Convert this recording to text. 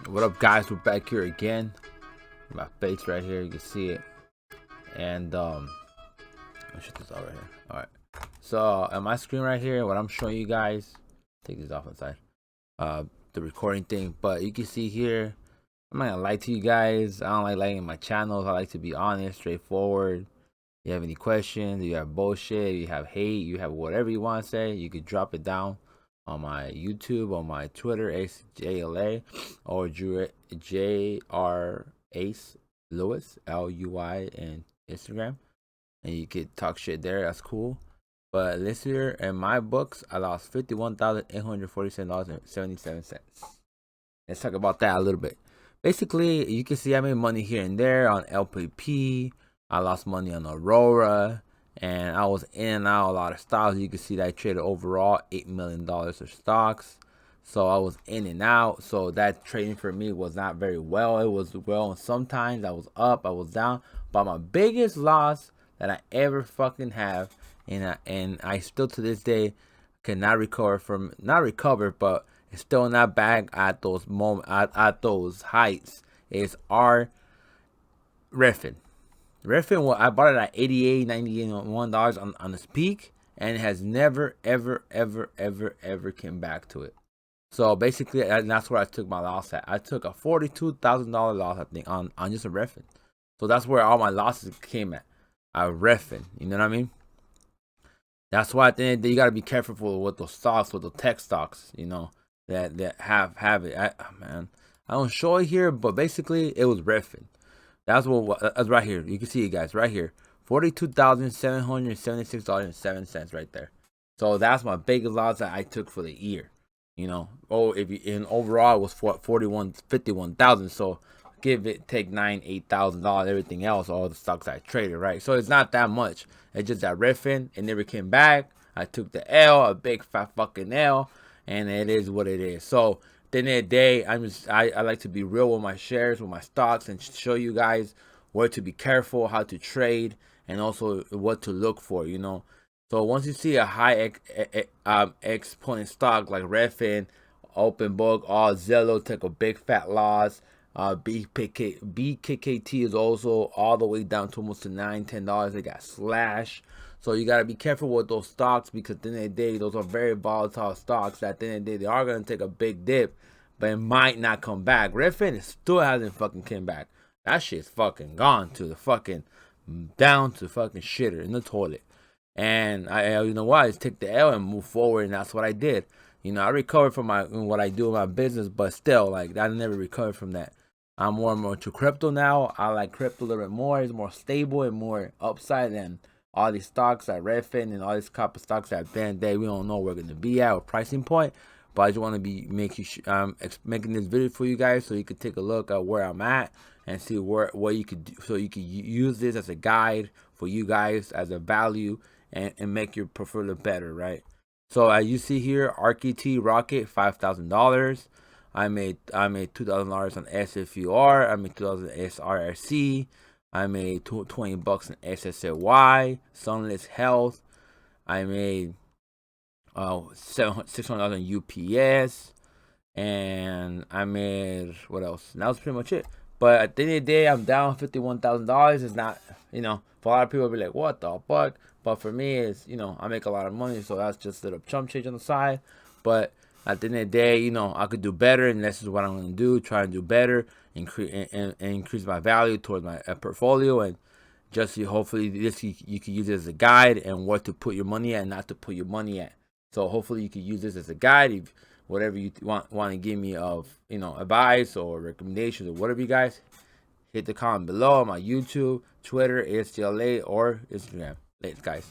What up, guys? We're back here again. My face right here, you can see it. And I'll shut this out right here. All right. So on my screen right here, what I'm showing you guys, take this off inside. The recording thing, but you can see here. I'm not gonna lie to you guys. I don't like lying in my channels. I like to be honest, straightforward. If you have any questions, you have bullshit, you have hate, you have whatever you want to say, you could drop it down on my YouTube, on my Twitter, AceJLA, or JR Ace Lewis, LUI, and Instagram. And you could talk shit there. That's cool. But this year, in my books, I lost $51,847.77. Let's talk about that a little bit. Basically, you can see I made money here and there on LPP. I lost money on Aurora. And I was in and out a lot of stocks. You can see that I traded overall $8 million of stocks. So I was in and out. So that trading for me was not very well. It was well, and sometimes I was up, I was down. But my biggest loss that I ever fucking have, and I still to this day cannot recover from, not recover, but it's still not back at those moments, at those heights, is our Refin. Refin, I bought it at $88, $91 on its peak, and it has never, ever came back to it. So basically, that's where I took my loss at. I took a $42,000 loss, I think, on just a Refin. So that's where all my losses came at. A Refin, you know what I mean? That's why I think you gotta be careful with those stocks, with the tech stocks, you know, that have it. I don't show it here, but basically it was Refin. That's that's right here. You can see it, guys, right here. $42,776.07 right there. So that's my biggest loss that I took for the year. You know, overall it was 51,000. So take $8,000, everything else, all the stocks I traded, right? So it's not that much. It's just that Refin, it never came back. I took the L, a big fat fucking L, and it is what it is. So at the end of the day, I like to be real with my shares, with my stocks, and show you guys where to be careful, how to trade, and also what to look for, you know. So once you see a high exponent stock like Refin, Open Book, all Zillow took a big fat loss. BKKT is also all the way down to almost to $9-10. They got slashed. So you got to be careful with those stocks, because at the end of the day, those are very volatile stocks. At the end of the day, they are going to take a big dip, but it might not come back. Refin still hasn't fucking came back. That shit's fucking gone to the fucking, down to fucking shitter in the toilet. And you know what? I just take the L and move forward, and that's what I did. You know, I recovered from what I do in my business, but still, like, I never recovered from that. I'm more and more to crypto now. I like crypto a little bit more. It's more stable and more upside than all these stocks at Refin and all these couple stocks at Band Day. We don't know where we're gonna be at or pricing point, but I just want to be making this video for you guys so you could take a look at where I'm at and see what you could do, so you could use this as a guide for you guys as a value and make your portfolio better, right? So as you see here, RKT Rocket, $5,000. I made $2,000 on SFUR. I made $2,000 on SRRC. I made $20 on SSLY. Sunless Health. I made $600 on UPS, and I made, what else? And that was pretty much it. But at the end of the day, I'm down $51,000. It's not, you know, for a lot of people, be like, what the fuck? But for me, it's, you know, I make a lot of money, so that's just a little chump change on the side. But at the end of the day, you know, I could do better, and this is what I'm going to do, try and do better, increase my value towards my portfolio, and just hopefully this you can use it as a guide and what to put your money at and not to put your money at. So hopefully you can use this as a guide, if whatever you want to give me of, you know, advice or recommendations or whatever, you guys, hit the comment below on my YouTube, Twitter, AceJLA, or Instagram. Thanks, guys.